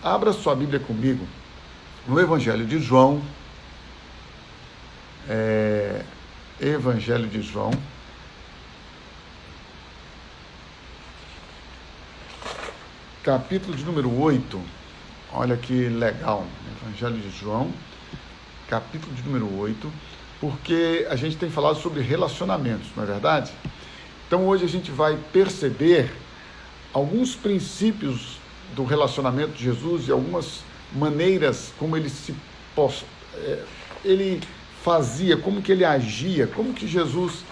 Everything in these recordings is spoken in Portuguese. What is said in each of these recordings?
Abra sua Bíblia comigo no Evangelho de João. Evangelho de João. Capítulo de número 8. Olha que legal. Evangelho de João, capítulo de número 8. Porque a gente tem falado sobre relacionamentos, não é verdade? Então hoje a gente vai perceber alguns princípios do relacionamento de Jesus e algumas maneiras como ele ele fazia, como que ele agia, como que Jesus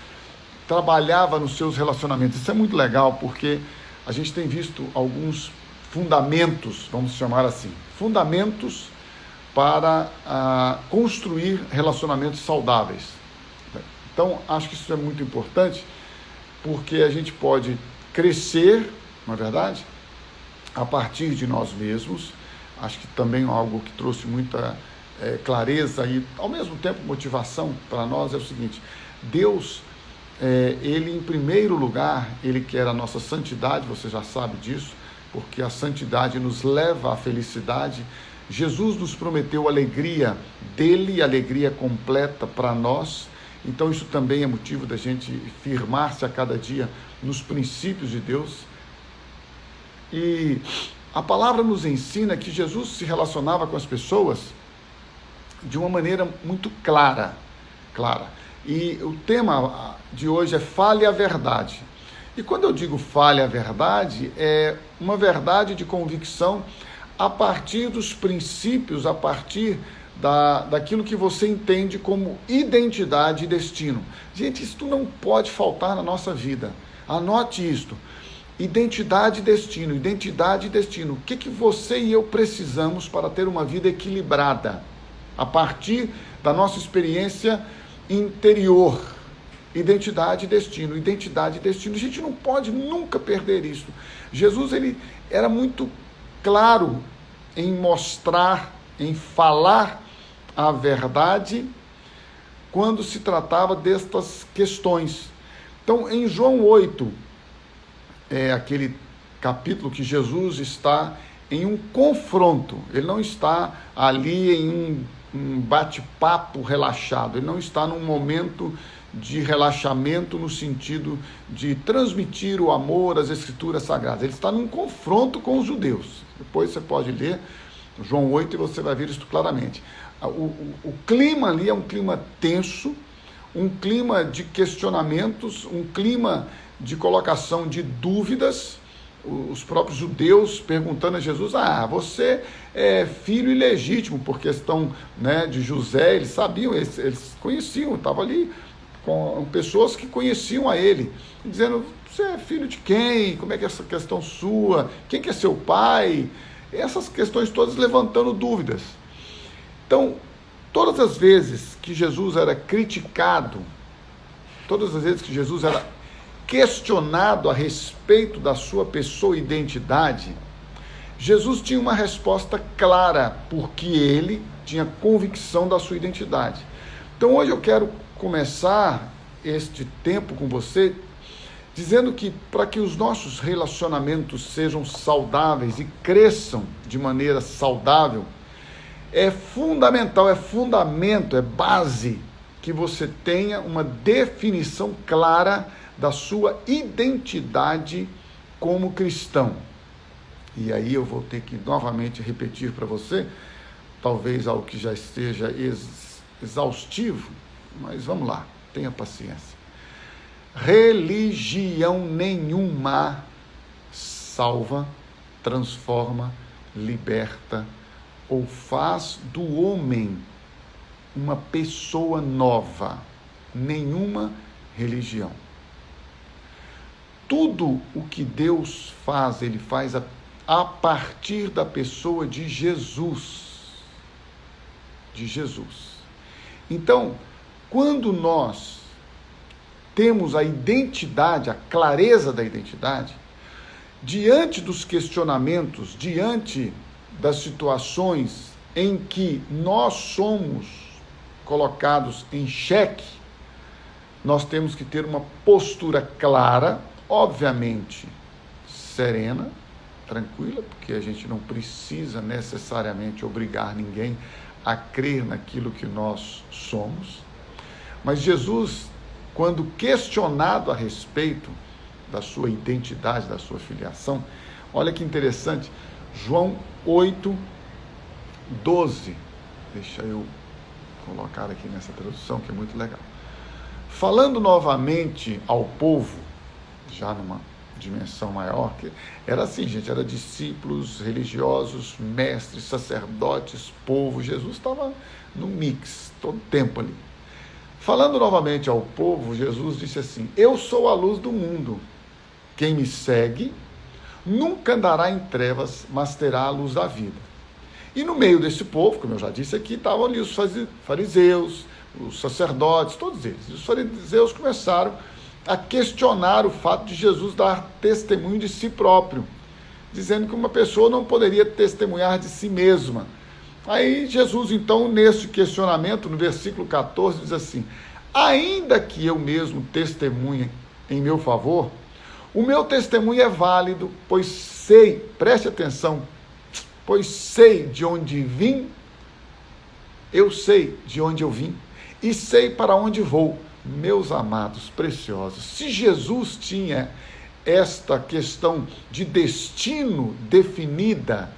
trabalhava nos seus relacionamentos. Isso é muito legal porque a gente tem visto alguns fundamentos, vamos chamar assim, fundamentos para construir relacionamentos saudáveis. Então, acho que isso é muito importante, porque a gente pode crescer, não é verdade? A partir de nós mesmos. Acho que também algo que trouxe muita clareza e, ao mesmo tempo, motivação para nós é o seguinte: Deus, Ele, em primeiro lugar, Ele quer a nossa santidade, você já sabe disso, porque a santidade nos leva à felicidade. Jesus nos prometeu alegria dele, alegria completa para nós. Então isso também é motivo da gente firmar-se a cada dia nos princípios de Deus. E a palavra nos ensina que Jesus se relacionava com as pessoas de uma maneira muito clara. E o tema de hoje é fale a verdade. E quando eu digo fale a verdade, é uma verdade de convicção a partir dos princípios, a partir daquilo que você entende como identidade e destino. Gente, isso não pode faltar na nossa vida. Anote isto. Identidade e destino, identidade e destino. O que você e eu precisamos para ter uma vida equilibrada? A partir da nossa experiência interior. Identidade e destino, identidade e destino. A gente não pode nunca perder isso. Jesus, ele era muito claro em mostrar, em falar a verdade quando se tratava destas questões. Então, em João 8, é aquele capítulo que Jesus está em um confronto. Ele não está ali em um bate-papo relaxado. Ele não está num momento de relaxamento no sentido de transmitir o amor às Escrituras Sagradas. Ele está num confronto com os judeus. Depois você pode ler João 8 e você vai ver isso claramente. O clima ali é um clima tenso, um clima de questionamentos, um clima de colocação de dúvidas. Os próprios judeus perguntando a Jesus: você é filho ilegítimo, por questão, né, de José. Eles sabiam, eles conheciam, estavam ali com pessoas que conheciam a ele, dizendo: você é filho de quem? Como é que é essa questão sua? Quem que é seu pai? Essas questões todas levantando dúvidas. Então, todas as vezes que Jesus era criticado, todas as vezes que Jesus era questionado a respeito da sua pessoa e identidade, Jesus tinha uma resposta clara, porque ele tinha convicção da sua identidade. Então hoje eu quero começar este tempo com você dizendo que para que os nossos relacionamentos sejam saudáveis e cresçam de maneira saudável, é fundamental, é fundamento, é base que você tenha uma definição clara da sua identidade como cristão. E aí eu vou ter que novamente repetir para você, talvez algo que já esteja exaustivo, mas vamos lá, tenha paciência. Religião nenhuma salva, transforma, liberta ou faz do homem uma pessoa nova. Nenhuma religião. Tudo o que Deus faz, Ele faz a partir da pessoa de Jesus. De Jesus. Então, quando nós temos a identidade, a clareza da identidade, diante dos questionamentos, diante das situações em que nós somos colocados em xeque, nós temos que ter uma postura clara, obviamente serena, tranquila, porque a gente não precisa necessariamente obrigar ninguém a crer naquilo que nós somos. Mas Jesus, quando questionado a respeito da sua identidade, da sua filiação, olha que interessante, João 8:12, deixa eu colocar aqui nessa tradução que é muito legal. Falando novamente ao povo, já numa dimensão maior, que era assim, gente, era discípulos religiosos, mestres, sacerdotes, povo, Jesus estava no mix, todo tempo ali. Falando novamente ao povo, Jesus disse assim: eu sou a luz do mundo, quem me segue nunca andará em trevas, mas terá a luz da vida. E no meio desse povo, como eu já disse aqui, estavam ali os fariseus, os sacerdotes, todos eles. E os fariseus começaram a questionar o fato de Jesus dar testemunho de si próprio, dizendo que uma pessoa não poderia testemunhar de si mesma. Aí Jesus, então, nesse questionamento, no versículo 14, diz assim: ainda que eu mesmo testemunhe em meu favor, o meu testemunho é válido, pois sei, preste atenção, pois sei de onde vim, eu sei de onde eu vim, e sei para onde vou. Meus amados, preciosos, se Jesus tinha esta questão de destino definida,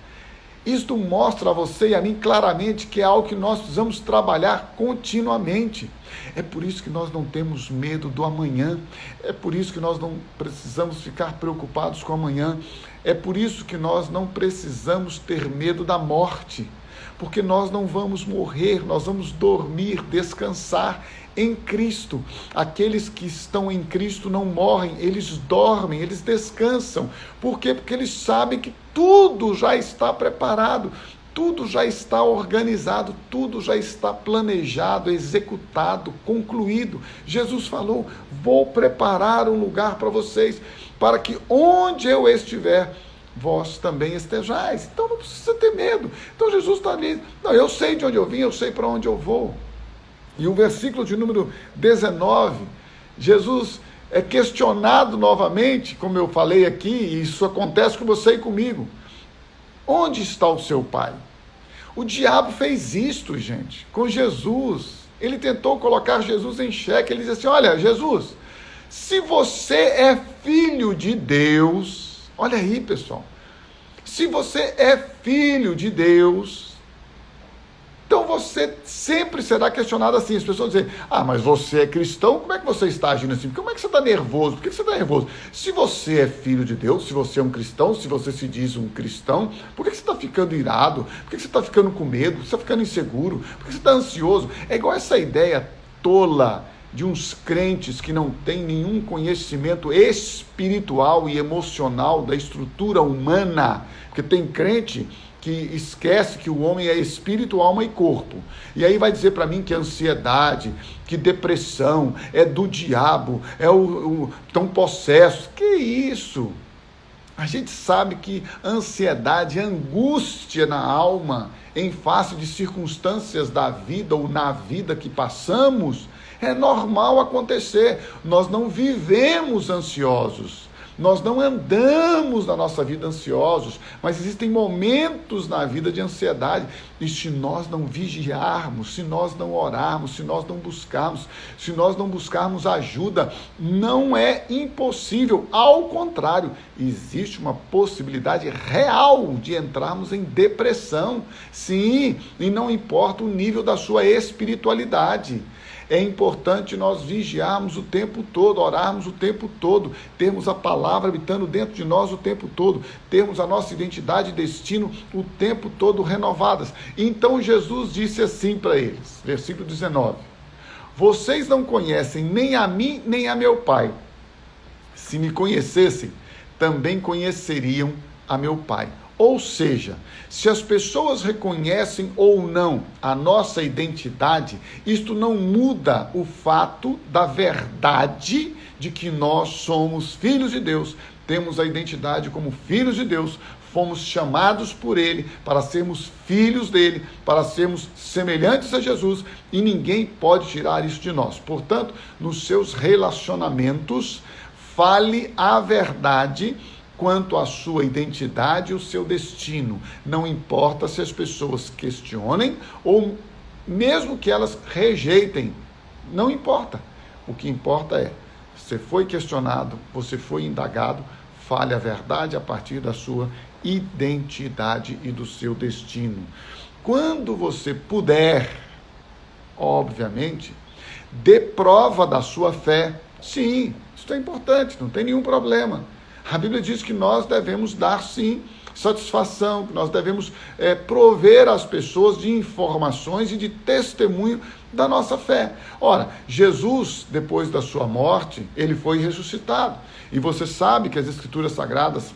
isto mostra a você e a mim claramente que é algo que nós precisamos trabalhar continuamente. É por isso que nós não temos medo do amanhã, é por isso que nós não precisamos ficar preocupados com o amanhã, é por isso que nós não precisamos ter medo da morte, porque nós não vamos morrer, nós vamos dormir, descansar em Cristo. Aqueles que estão em Cristo não morrem, eles dormem, eles descansam. Por quê? Porque eles sabem que tudo já está preparado, tudo já está organizado, tudo já está planejado, executado, concluído. Jesus falou: vou preparar um lugar para vocês, para que onde eu estiver, vós também estejais. Então não precisa ter medo. Então Jesus está ali: não, eu sei de onde eu vim, eu sei para onde eu vou. E o versículo de número 19, Jesus é questionado novamente, como eu falei aqui, e isso acontece com você e comigo: onde está o seu pai? O diabo fez isto, gente, com Jesus. Ele tentou colocar Jesus em xeque. Ele disse assim: olha, Jesus, se você é filho de Deus, olha aí, pessoal, se você é filho de Deus, então você sempre será questionado assim. As pessoas dizem: ah, mas você é cristão, como é que você está agindo assim? Como é que você está nervoso? Por que você está nervoso? Se você é filho de Deus, se você é um cristão, se você se diz um cristão, por que você está ficando irado? Por que você está ficando com medo? Por que você está ficando inseguro? Por que você está ansioso? É igual essa ideia tola de uns crentes que não têm nenhum conhecimento espiritual e emocional da estrutura humana, porque tem crente que esquece que o homem é espírito, alma e corpo. E aí vai dizer para mim que ansiedade, que depressão é do diabo, estão possessos. Que isso? A gente sabe que ansiedade, angústia na alma, em face de circunstâncias da vida ou na vida que passamos, é normal acontecer. Nós não vivemos ansiosos. Nós não andamos na nossa vida ansiosos, mas existem momentos na vida de ansiedade. E se nós não vigiarmos, se nós não orarmos, se nós não buscarmos ajuda, não é impossível. Ao contrário, existe uma possibilidade real de entrarmos em depressão. Sim, e não importa o nível da sua espiritualidade. É importante nós vigiarmos o tempo todo, orarmos o tempo todo, termos a palavra habitando dentro de nós o tempo todo, termos a nossa identidade e destino o tempo todo renovadas. Então Jesus disse assim para eles, versículo 19: vocês não conhecem nem a mim nem a meu Pai. Se me conhecessem, também conheceriam a meu Pai. Ou seja, se as pessoas reconhecem ou não a nossa identidade, isto não muda o fato da verdade de que nós somos filhos de Deus, temos a identidade como filhos de Deus, fomos chamados por Ele para sermos filhos dEle, para sermos semelhantes a Jesus, e ninguém pode tirar isso de nós. Portanto, nos seus relacionamentos, fale a verdade quanto à sua identidade e o seu destino. Não importa se as pessoas questionem ou mesmo que elas rejeitem, não importa. O que importa é, você foi questionado, você foi indagado, fale a verdade a partir da sua identidade e do seu destino. Quando você puder, obviamente, dê prova da sua fé. Sim, isso é importante, não tem nenhum problema. A Bíblia diz que nós devemos dar, sim, satisfação, que nós devemos prover as pessoas de informações e de testemunho da nossa fé. Ora, Jesus, depois da sua morte, ele foi ressuscitado. E você sabe que as Escrituras Sagradas,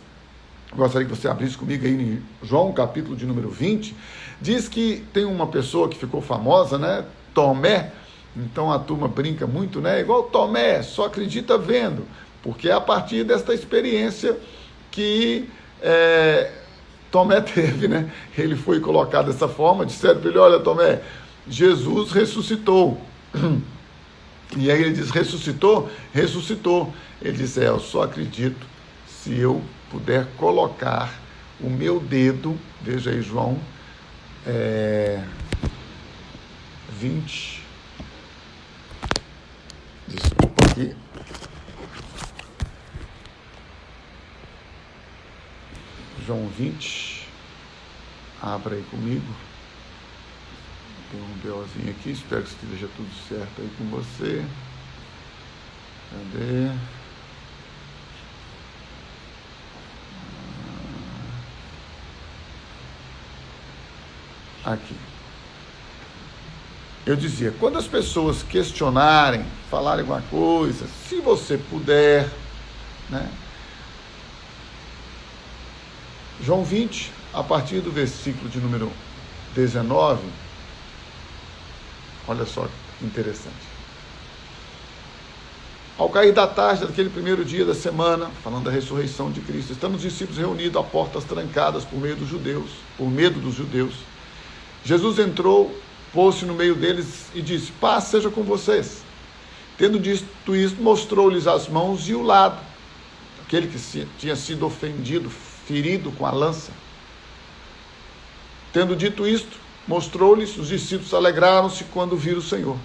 gostaria que você abrisse comigo aí em João, capítulo de número 20, diz que tem uma pessoa que ficou famosa, né? Tomé. Então a turma brinca muito, né? Igual Tomé, só acredita vendo, porque é a partir desta experiência que Tomé teve, né? Ele foi colocado dessa forma, disseram para ele, olha Tomé, Jesus ressuscitou. E aí ele diz, ressuscitou? Ressuscitou. Ele disse, eu só acredito se eu puder colocar o meu dedo, veja aí João 20, desculpa aqui, João 20, abra aí comigo, tem um BOzinho aqui, espero que esteja tudo certo aí com você, cadê? Aqui. Eu dizia, quando as pessoas questionarem, falarem alguma coisa, se você puder, né? João 20, a partir do versículo de número 19, olha só que interessante. Ao cair da tarde daquele primeiro dia da semana, falando da ressurreição de Cristo, estamos discípulos reunidos a portas trancadas por medo dos judeus. Jesus entrou, pôs-se no meio deles e disse, paz seja com vocês. Tendo dito isto, mostrou-lhes as mãos e o lado, aquele que tinha sido ofendido, ferido com a lança. Tendo dito isto, mostrou-lhes, os discípulos alegraram-se quando viram o Senhor.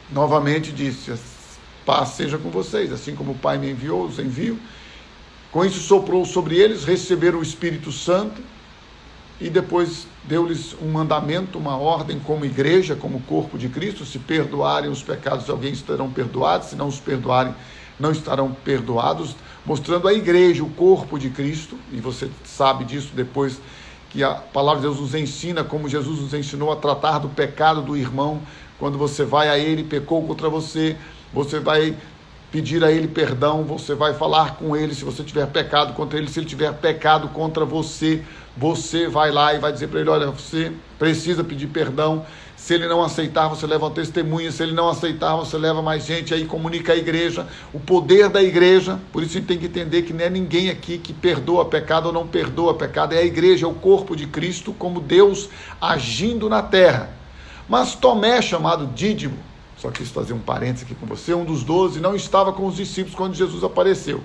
Novamente disse, paz seja com vocês, assim como o Pai me enviou, os envio. Com isso soprou sobre eles, receberam o Espírito Santo, e depois deu-lhes um mandamento, uma ordem como igreja, como corpo de Cristo, se perdoarem os pecados de alguém estarão perdoados, se não os perdoarem não estarão perdoados, mostrando a igreja, o corpo de Cristo, e você sabe disso depois que a palavra de Deus nos ensina como Jesus nos ensinou a tratar do pecado do irmão. Quando você vai a ele, pecou contra você, você vai pedir a ele perdão, você vai falar com ele se você tiver pecado contra ele, se ele tiver pecado contra você, você vai lá e vai dizer para ele, olha, você precisa pedir perdão. Se ele não aceitar, você leva uma testemunha. Se ele não aceitar, você leva mais gente, aí comunica a igreja, o poder da igreja. Por isso a gente tem que entender que não é ninguém aqui que perdoa pecado ou não perdoa pecado, é a igreja, é o corpo de Cristo, como Deus agindo na terra. Mas Tomé, chamado Dídimo, só quis fazer um parênteses aqui com você, um dos 12, não estava com os discípulos quando Jesus apareceu.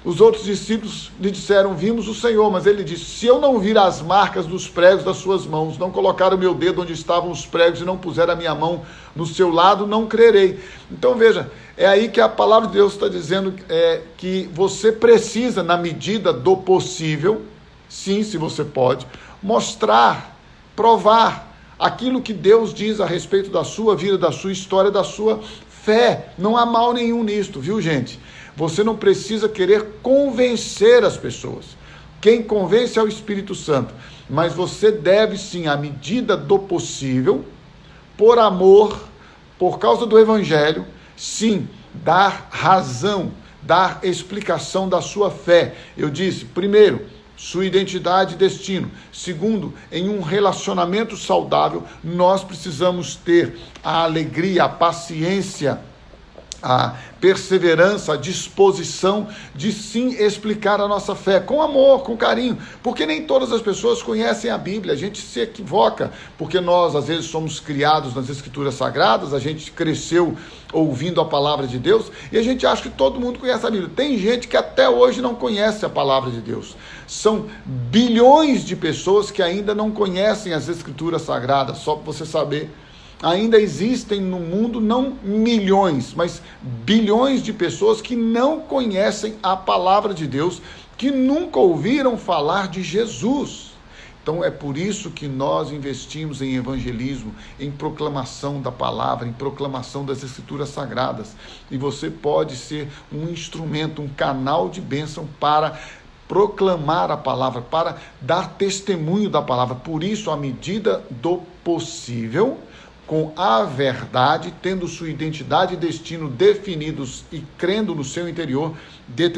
Os outros discípulos lhe disseram, vimos o Senhor, mas ele disse, se eu não vir as marcas dos pregos das suas mãos, não colocar o meu dedo onde estavam os pregos e não puser a minha mão no seu lado, não crerei. Então veja, é aí que a palavra de Deus está dizendo que você precisa, na medida do possível, sim, se você pode, mostrar, provar aquilo que Deus diz a respeito da sua vida, da sua história, da sua fé. Não há mal nenhum nisto, viu gente? Você não precisa querer convencer as pessoas. Quem convence é o Espírito Santo. Mas você deve sim, à medida do possível, por amor, por causa do Evangelho, sim, dar razão, dar explicação da sua fé. Eu disse, primeiro, sua identidade e destino. Segundo, em um relacionamento saudável, nós precisamos ter a alegria, a paciência a perseverança, a disposição de sim explicar a nossa fé, com amor, com carinho, porque nem todas as pessoas conhecem a Bíblia. A gente se equivoca, porque nós às vezes somos criados nas Escrituras Sagradas, a gente cresceu ouvindo a palavra de Deus, e a gente acha que todo mundo conhece a Bíblia. Tem gente que até hoje não conhece a palavra de Deus. São bilhões de pessoas que ainda não conhecem as Escrituras Sagradas, só para você saber. Ainda existem no mundo não milhões, mas bilhões de pessoas que não conhecem a palavra de Deus, que nunca ouviram falar de Jesus. Então é por isso que nós investimos em evangelismo, em proclamação da palavra, em proclamação das Escrituras Sagradas. E você pode ser um instrumento, um canal de bênção para proclamar a palavra, para dar testemunho da palavra. Por isso, à medida do possível, com a verdade, tendo sua identidade e destino definidos e crendo no seu interior, dê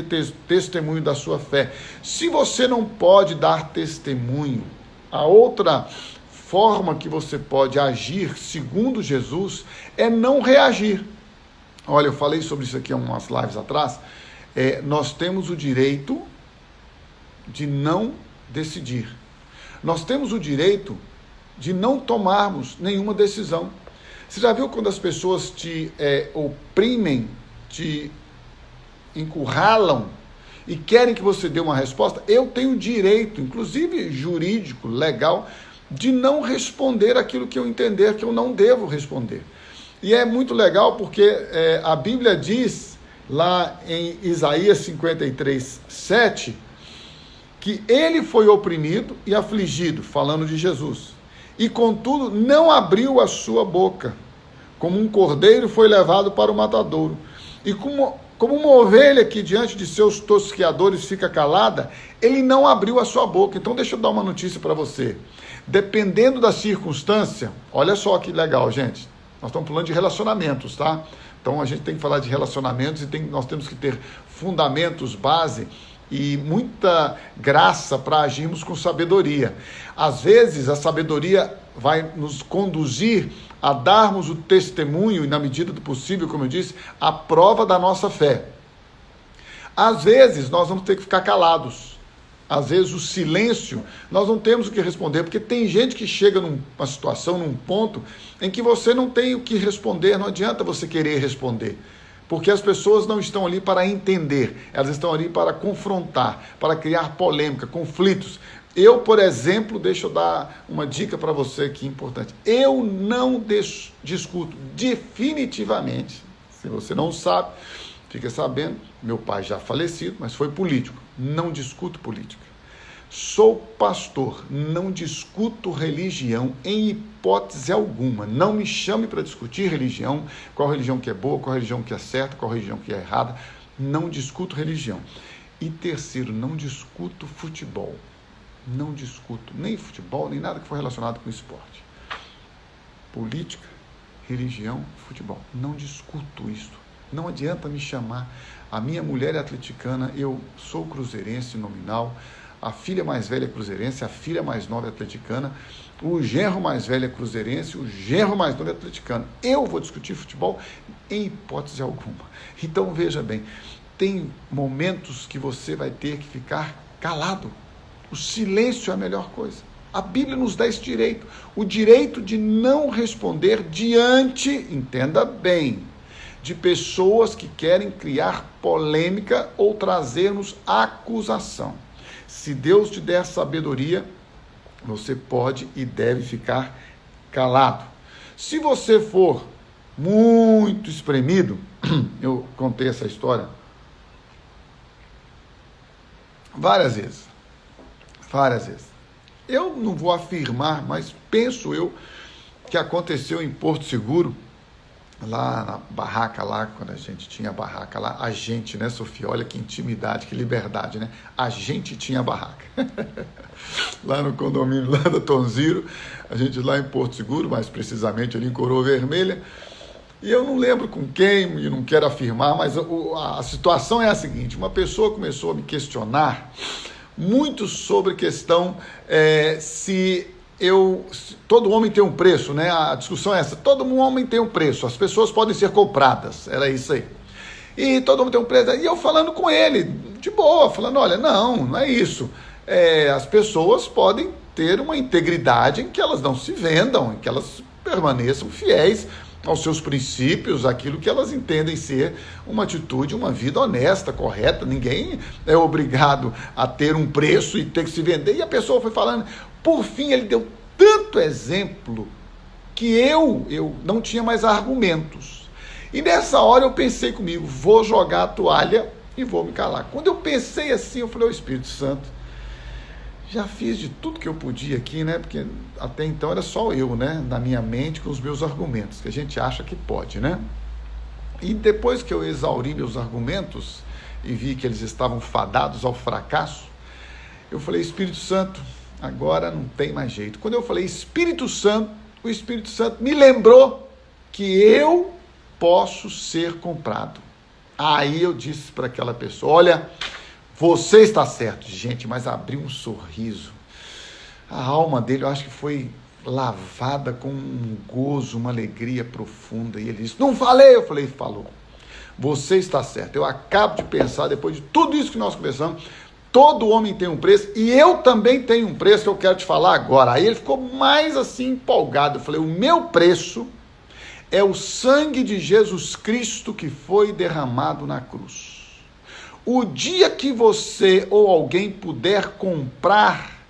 testemunho da sua fé. Se você não pode dar testemunho, a outra forma que você pode agir, segundo Jesus, é não reagir. Olha, eu falei sobre isso aqui há umas lives atrás. Nós temos o direito de não decidir. Nós temos o direito de não tomarmos nenhuma decisão. Você já viu quando as pessoas te oprimem, te encurralam e querem que você dê uma resposta? Eu tenho direito, inclusive jurídico, legal, de não responder aquilo que eu entender que eu não devo responder. E é muito legal porque a Bíblia diz lá em Isaías 53:7 que ele foi oprimido e afligido, falando de Jesus. E, contudo, não abriu a sua boca. Como um cordeiro foi levado para o matadouro. E como uma ovelha que diante de seus tosqueadores fica calada, ele não abriu a sua boca. Então, deixa eu dar uma notícia para você. Dependendo da circunstância, olha só que legal, gente. Nós estamos falando de relacionamentos, tá? Então, a gente tem que falar de relacionamentos e nós temos que ter fundamentos, base e muita graça para agirmos com sabedoria. Às vezes, a sabedoria vai nos conduzir a darmos o testemunho, e na medida do possível, como eu disse, a prova da nossa fé. Às vezes, nós vamos ter que ficar calados. Às vezes, o silêncio, nós não temos o que responder, porque tem gente que chega numa situação, num ponto, em que você não tem o que responder, não adianta você querer responder. Porque as pessoas não estão ali para entender, elas estão ali para confrontar, para criar polêmica, conflitos. Eu, por exemplo, deixa eu dar uma dica para você aqui importante. Eu não discuto definitivamente, se você não sabe, fica sabendo, meu pai já falecido, mas foi político, não discuto política. Sou pastor, não discuto religião em hipótese alguma. Não me chame para discutir religião, qual religião que é boa, qual religião que é certa, qual religião que é errada. Não discuto religião. E terceiro, não discuto futebol. Não discuto nem futebol, nem nada que for relacionado com esporte. Política, religião, futebol. Não discuto isso. Não adianta me chamar. A minha mulher é atleticana, eu sou cruzeirense nominal. A filha mais velha é cruzeirense, a filha mais nova é atleticana, o genro mais velho é cruzeirense, o genro mais novo é atleticano. Eu vou discutir futebol em hipótese alguma. Então, veja bem, tem momentos que você vai ter que ficar calado. O silêncio é a melhor coisa. A Bíblia nos dá esse direito, o direito de não responder diante, entenda bem, de pessoas que querem criar polêmica ou trazer-nos acusação. Se Deus te der sabedoria, você pode e deve ficar calado. Se você for muito espremido, eu contei essa história várias vezes. Eu não vou afirmar, mas penso eu que aconteceu em Porto Seguro, lá na barraca lá, quando a gente tinha a barraca lá, a gente, né, Sofia? Olha que intimidade, que liberdade, né? A gente tinha a barraca. Lá no condomínio, lá da Tonziro, a gente lá em Porto Seguro, mais precisamente ali em Coroa Vermelha, e eu não lembro com quem, e não quero afirmar, mas a situação é a seguinte: uma pessoa começou a me questionar muito sobre questão se todo homem tem um preço, né? A discussão é essa: todo homem tem um preço, as pessoas podem ser compradas, era isso aí. e todo mundo tem um preço. E eu falando com ele, de boa, falando, olha, não é isso. As pessoas podem ter uma integridade em que elas não se vendam, em que elas permaneçam fiéis aos seus princípios, aquilo que elas entendem ser uma atitude, uma vida honesta, correta. Ninguém é obrigado a ter um preço e ter que se vender. E a pessoa foi falando, por fim ele deu tanto exemplo que eu não tinha mais argumentos. E nessa hora eu pensei comigo, vou jogar a toalha e vou me calar. Quando eu pensei assim, eu falei, ô Espírito Santo, já fiz de tudo que eu podia aqui, né? Porque até então era só eu, né? Na minha mente, com os meus argumentos, que a gente acha que pode, né? E depois que eu exauri meus argumentos e vi que eles estavam fadados ao fracasso, eu falei, Espírito Santo, agora não tem mais jeito. Quando eu falei Espírito Santo, o Espírito Santo me lembrou que eu posso ser comprado. Aí eu disse para aquela pessoa, olha, você está certo, gente, mas abriu um sorriso. A alma dele, eu acho que foi lavada com um gozo, uma alegria profunda. E ele disse, não falei? Eu falei, falou. Você está certo. Eu acabo de pensar, depois de tudo isso que nós conversamos, todo homem tem um preço, e eu também tenho um preço que eu quero te falar agora. Aí ele ficou mais assim empolgado. Eu falei, o meu preço é o sangue de Jesus Cristo que foi derramado na cruz. O dia que você ou alguém puder comprar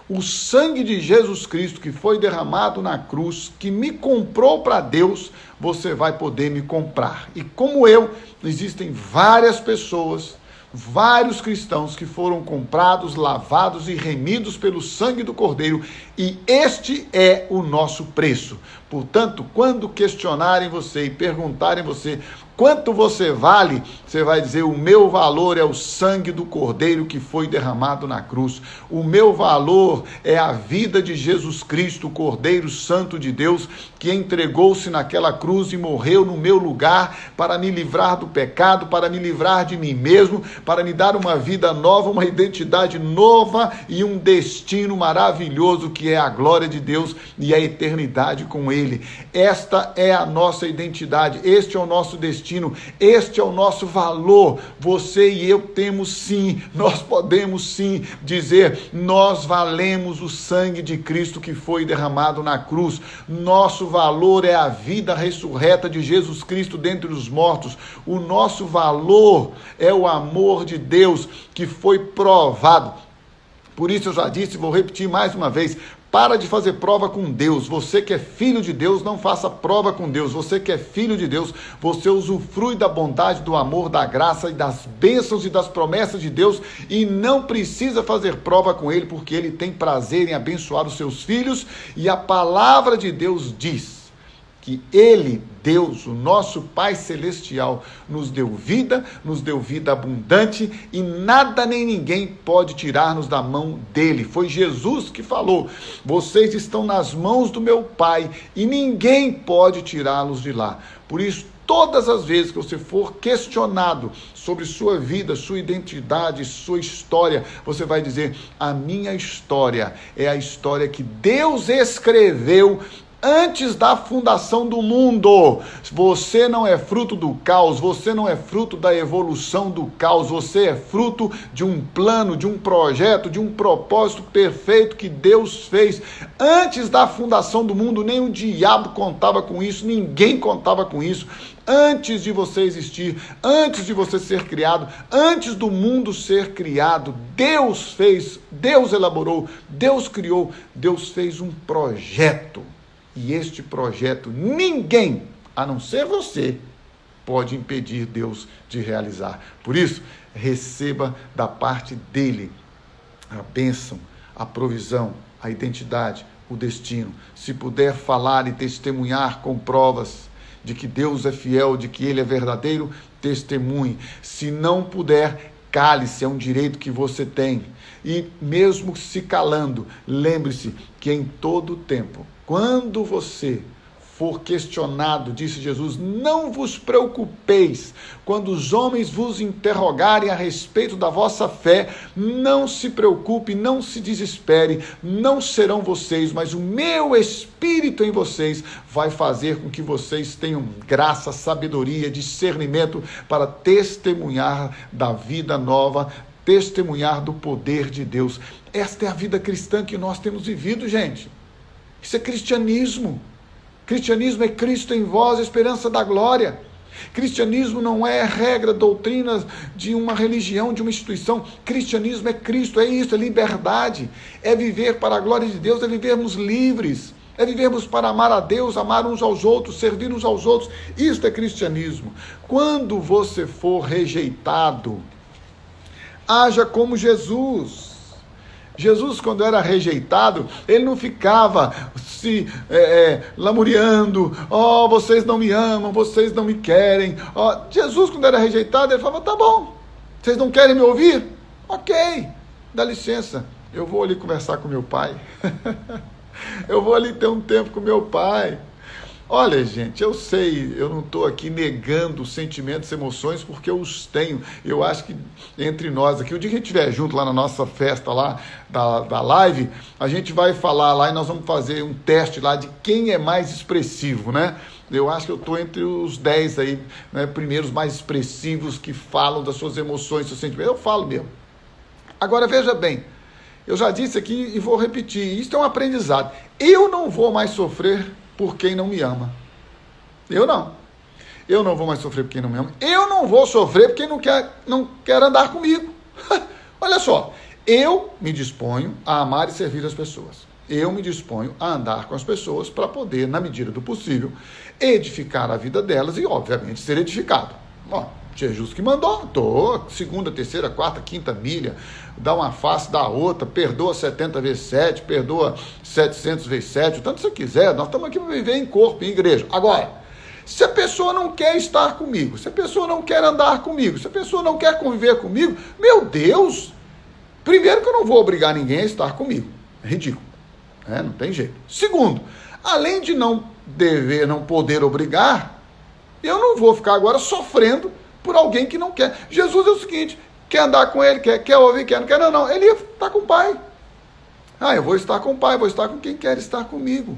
o sangue de Jesus Cristo que foi derramado na cruz, que me comprou para Deus, você vai poder me comprar. E como eu, existem várias pessoas, vários cristãos que foram comprados, lavados e remidos pelo sangue do Cordeiro, e este é o nosso preço. Portanto, quando questionarem você e perguntarem você quanto você vale, você vai dizer, o meu valor é o sangue do Cordeiro que foi derramado na cruz. O meu valor é a vida de Jesus Cristo, o Cordeiro Santo de Deus, que entregou-se naquela cruz e morreu no meu lugar para me livrar do pecado, para me livrar de mim mesmo, para me dar uma vida nova, uma identidade nova e um destino maravilhoso que é a glória de Deus e a eternidade com Ele. Esta é a nossa identidade, este é o nosso destino, este é o nosso valor. Você e eu temos sim, nós podemos sim dizer, nós valemos o sangue de Cristo que foi derramado na cruz. Nosso valor é a vida ressurreta de Jesus Cristo dentre os mortos. O nosso valor é o amor de Deus que foi provado. Por isso eu já disse e vou repetir mais uma vez, para de fazer prova com Deus. Você que é filho de Deus, não faça prova com Deus. Você que é filho de Deus, você usufrui da bondade, do amor, da graça e das bênçãos e das promessas de Deus e não precisa fazer prova com Ele, porque Ele tem prazer em abençoar os seus filhos e a palavra de Deus diz que Ele, Deus, o nosso Pai Celestial, nos deu vida abundante e nada nem ninguém pode tirar-nos da mão dele. Foi Jesus que falou, vocês estão nas mãos do meu Pai e ninguém pode tirá-los de lá. Por isso, todas as vezes que você for questionado sobre sua vida, sua identidade, sua história, você vai dizer, a minha história é a história que Deus escreveu antes da fundação do mundo. Você não é fruto do caos, você não é fruto da evolução do caos, você é fruto de um plano, de um projeto, de um propósito perfeito que Deus fez antes da fundação do mundo. Nem o diabo contava com isso, ninguém contava com isso. Antes de você existir, antes de você ser criado, antes do mundo ser criado, Deus fez, Deus elaborou, Deus criou, Deus fez um projeto. E este projeto, ninguém, a não ser você, pode impedir Deus de realizar. Por isso, receba da parte dele a bênção, a provisão, a identidade, o destino. Se puder falar e testemunhar com provas de que Deus é fiel, de que Ele é verdadeiro, testemunhe. Se não puder, cale-se, é um direito que você tem. E mesmo se calando, lembre-se que em todo tempo, quando você for questionado, disse Jesus, não vos preocupeis quando os homens vos interrogarem a respeito da vossa fé, não se preocupe, não se desespere, não serão vocês, mas o meu Espírito em vocês vai fazer com que vocês tenham graça, sabedoria, discernimento para testemunhar da vida nova, testemunhar do poder de Deus. Esta é a vida cristã que nós temos vivido, gente. Isso é cristianismo. Cristianismo é Cristo em vós, a esperança da glória. Cristianismo não é regra, doutrina de uma religião, de uma instituição. Cristianismo é Cristo, é isso, é liberdade. É viver para a glória de Deus, é vivermos livres. É vivermos para amar a Deus, amar uns aos outros, servir uns aos outros. Isso é cristianismo. Quando você for rejeitado, haja como Jesus. Jesus, quando era rejeitado, ele não ficava se lamuriando, vocês não me amam, vocês não me querem. Jesus, quando era rejeitado, ele falava, tá bom, vocês não querem me ouvir? Ok, dá licença, eu vou ali conversar com meu pai. Eu vou ali ter um tempo com meu pai. Olha, gente, eu sei, eu não estou aqui negando sentimentos, emoções, porque eu os tenho. Eu acho que entre nós aqui, o dia que a gente estiver junto lá na nossa festa lá da live, a gente vai falar lá e nós vamos fazer um teste lá de quem é mais expressivo, né? Eu acho que eu estou entre os 10 aí, né, primeiros mais expressivos que falam das suas emoções, seus sentimentos. Eu falo mesmo. Agora, veja bem, eu já disse aqui e vou repetir, isso é um aprendizado. Eu não vou mais sofrer por quem não me ama. Eu não vou mais sofrer por quem não me ama. Eu não vou sofrer por quem não quer andar comigo. Olha só, eu me disponho a amar e servir as pessoas. Eu me disponho a andar com as pessoas para poder, na medida do possível, edificar a vida delas e, obviamente, ser edificado. Jesus que mandou, segunda, terceira, quarta, quinta milha, dá uma face, dá outra, perdoa 70 vezes 7, perdoa 700 vezes 7, o tanto você quiser, nós estamos aqui para viver em corpo, em igreja. Agora, se a pessoa não quer estar comigo, se a pessoa não quer andar comigo, se a pessoa não quer conviver comigo, meu Deus, primeiro que eu não vou obrigar ninguém a estar comigo, é ridículo, não tem jeito. Segundo, além de não poder obrigar, eu não vou ficar agora sofrendo por alguém que não quer. Jesus é o seguinte, quer andar com ele, quer ouvir, não quer, não, ele ia estar com o Pai. Eu vou estar com o Pai, vou estar com quem quer estar comigo.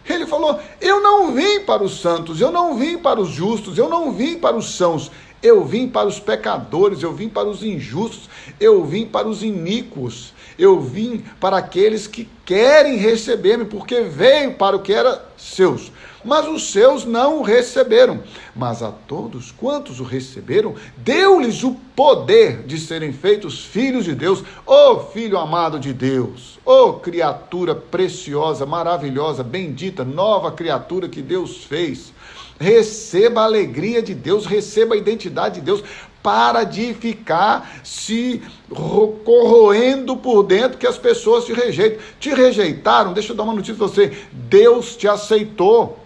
Ele falou, eu não vim para os santos, eu não vim para os justos, eu não vim para os sãos, eu vim para os pecadores, eu vim para os injustos, eu vim para os iníquos, eu vim para aqueles que querem receber-me, porque veio para o que era seus. Mas os seus não o receberam. Mas a todos quantos o receberam, deu-lhes o poder de serem feitos filhos de Deus. Ô filho amado de Deus, ô criatura preciosa, maravilhosa, bendita, nova criatura que Deus fez. Receba a alegria de Deus, receba a identidade de Deus. Para de ficar se corroendo por dentro que as pessoas te rejeitam. Te rejeitaram, deixa eu dar uma notícia para você, Deus te aceitou.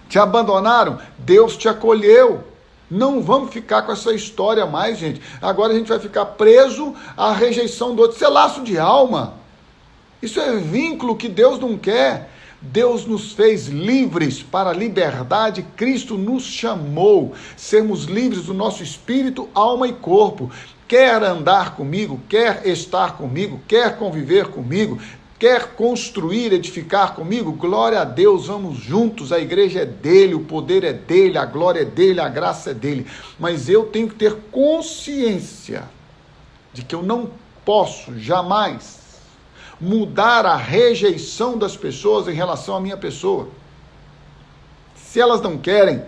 Te abandonaram, Deus te acolheu. Não vamos ficar com essa história mais, gente. Agora a gente vai ficar preso à rejeição do outro. Isso é laço de alma. Isso é vínculo que Deus não quer. Deus nos fez livres para a liberdade, Cristo nos chamou, sermos livres do nosso espírito, alma e corpo. Quer andar comigo, quer estar comigo, quer conviver comigo, quer construir, edificar comigo? Glória a Deus, vamos juntos, a igreja é dele, o poder é dele, a glória é dele, a graça é dele. Mas eu tenho que ter consciência de que eu não posso jamais mudar a rejeição das pessoas em relação à minha pessoa. Se elas não querem,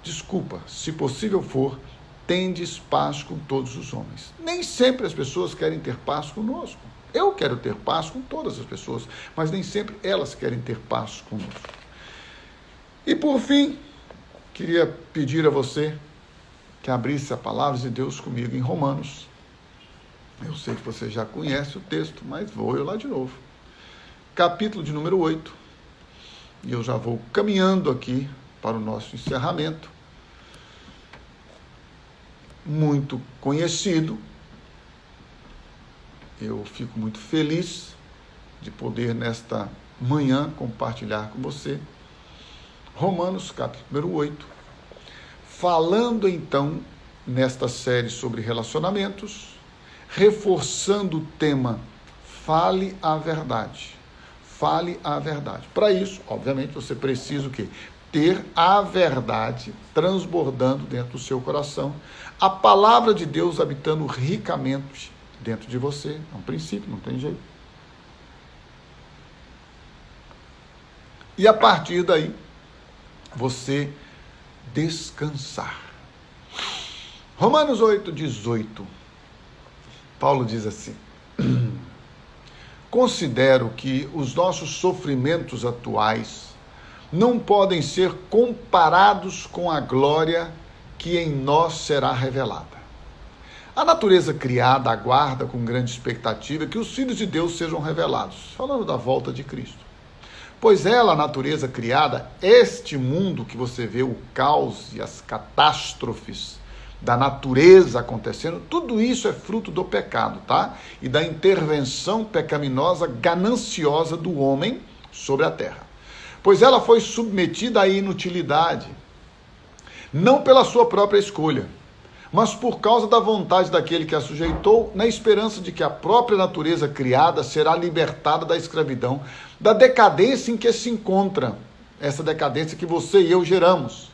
desculpa, se possível for, tendes paz com todos os homens. Nem sempre as pessoas querem ter paz conosco. Eu quero ter paz com todas as pessoas, mas nem sempre elas querem ter paz conosco. E por fim, queria pedir a você que abrisse a palavra de Deus comigo em Romanos. Eu sei que você já conhece o texto, mas vou eu lá de novo. Capítulo de número 8. E eu já vou caminhando aqui para o nosso encerramento. Muito conhecido. Eu fico muito feliz de poder, nesta manhã, compartilhar com você. Romanos capítulo número 8, falando então nesta série sobre relacionamentos, reforçando o tema fale a verdade. Fale a verdade. Para isso, obviamente, você precisa o quê? Ter a verdade transbordando dentro do seu coração, a palavra de Deus habitando ricamente dentro de você. É um princípio, não tem jeito. E a partir daí, você descansar. Romanos 8:18, Paulo diz assim: considero que os nossos sofrimentos atuais não podem ser comparados com a glória que em nós será revelada. A natureza criada aguarda com grande expectativa que os filhos de Deus sejam revelados, falando da volta de Cristo. Pois ela, a natureza criada, este mundo que você vê, o caos e as catástrofes da natureza acontecendo, tudo isso é fruto do pecado, tá? E da intervenção pecaminosa, gananciosa do homem sobre a terra. Pois ela foi submetida à inutilidade, não pela sua própria escolha, mas por causa da vontade daquele que a sujeitou, na esperança de que a própria natureza criada será libertada da escravidão, da decadência em que se encontra, essa decadência que você e eu geramos,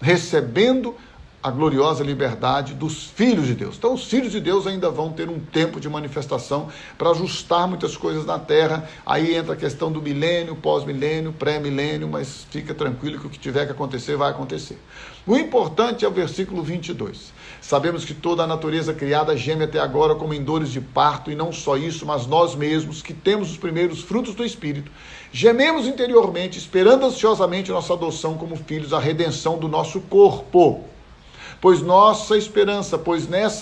recebendo a gloriosa liberdade dos filhos de Deus. Então, os filhos de Deus ainda vão ter um tempo de manifestação para ajustar muitas coisas na terra. Aí entra a questão do milênio, pós-milênio, pré-milênio, mas fica tranquilo que o que tiver que acontecer, vai acontecer. O importante é o versículo 22. Sabemos que toda a natureza criada geme até agora como em dores de parto, e não só isso, mas nós mesmos, que temos os primeiros frutos do Espírito, gememos interiormente, esperando ansiosamente nossa adoção como filhos, a redenção do nosso corpo. Pois nessa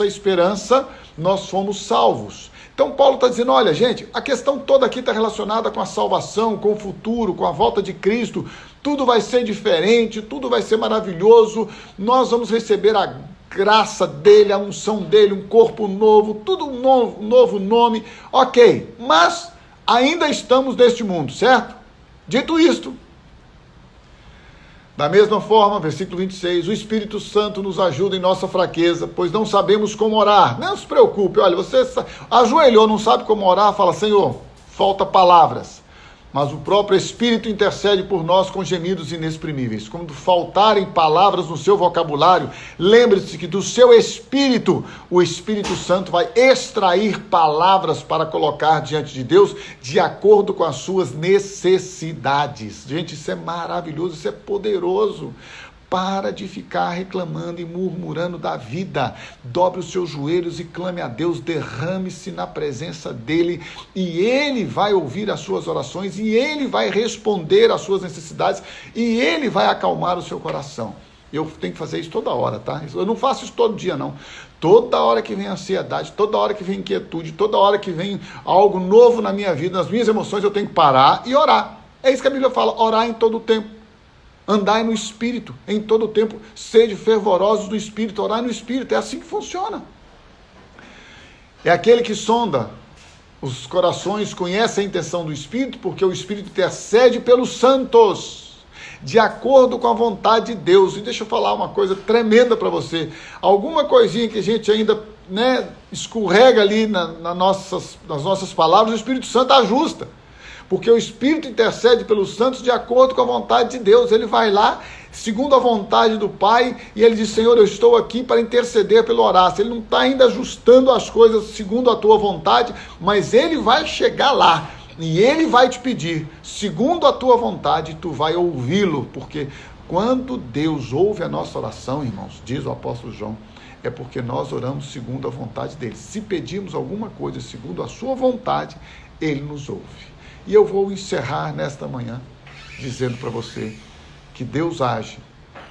esperança nós fomos salvos. Então Paulo está dizendo, olha gente, a questão toda aqui está relacionada com a salvação, com o futuro, com a volta de Cristo. Tudo vai ser diferente, tudo vai ser maravilhoso, nós vamos receber a graça dele, a unção dele, um corpo novo, tudo um novo nome. Ok, mas ainda estamos neste mundo, certo? Dito isto, da mesma forma, versículo 26, o Espírito Santo nos ajuda em nossa fraqueza, pois não sabemos como orar. Não se preocupe, olha, você ajoelhou, não sabe como orar, fala, Senhor, falta palavras. Mas o próprio Espírito intercede por nós com gemidos inexprimíveis. Quando faltarem palavras no seu vocabulário, lembre-se que do seu espírito, o Espírito Santo vai extrair palavras para colocar diante de Deus de acordo com as suas necessidades. Gente, isso é maravilhoso, isso é poderoso. Para de ficar reclamando e murmurando da vida. Dobre os seus joelhos e clame a Deus, derrame-se na presença dele e ele vai ouvir as suas orações e ele vai responder às suas necessidades e ele vai acalmar o seu coração. Eu tenho que fazer isso toda hora, tá? Eu não faço isso todo dia, não. Toda hora que vem ansiedade, toda hora que vem inquietude, toda hora que vem algo novo na minha vida, nas minhas emoções, eu tenho que parar e orar. É isso que a Bíblia fala, orar em todo o tempo. Andai no Espírito, em todo o tempo, sede fervorosos no Espírito, orai no Espírito, é assim que funciona. É aquele que sonda os corações, conhece a intenção do Espírito, porque o Espírito intercede pelos santos, de acordo com a vontade de Deus. E deixa eu falar uma coisa tremenda para você, alguma coisinha que a gente ainda escorrega ali nas nossas palavras, o Espírito Santo ajusta. Porque o Espírito intercede pelos santos de acordo com a vontade de Deus. Ele vai lá, segundo a vontade do Pai, e ele diz, Senhor, eu estou aqui para interceder pelo Horácio. Ele não está ainda ajustando as coisas segundo a tua vontade, mas ele vai chegar lá, e ele vai te pedir, segundo a tua vontade, tu vai ouvi-lo, porque quando Deus ouve a nossa oração, irmãos, diz o apóstolo João, é porque nós oramos segundo a vontade dele. Se pedimos alguma coisa segundo a sua vontade, ele nos ouve. E eu vou encerrar nesta manhã dizendo para você que Deus age,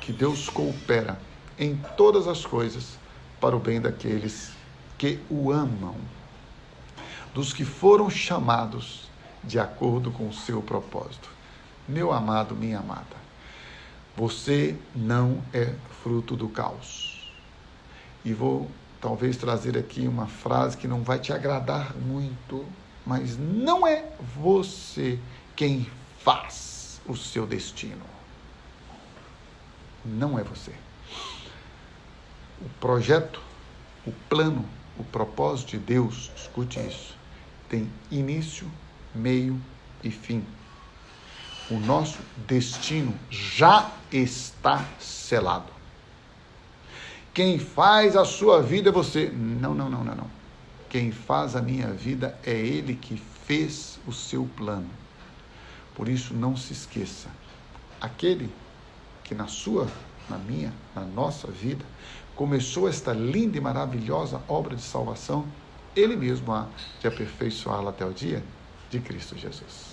que Deus coopera em todas as coisas para o bem daqueles que o amam, dos que foram chamados de acordo com o seu propósito. Meu amado, minha amada, você não é fruto do caos. E vou talvez trazer aqui uma frase que não vai te agradar muito, mas não é você quem faz o seu destino. não é você. O projeto, o plano, o propósito de Deus, escute isso, tem início, meio e fim. O nosso destino já está selado. Quem faz a sua vida é você. Não. Quem faz a minha vida é Ele que fez o seu plano. Por isso, não se esqueça. Aquele que na sua, na minha, na nossa vida, começou esta linda e maravilhosa obra de salvação, Ele mesmo há de aperfeiçoá-la até o dia de Cristo Jesus.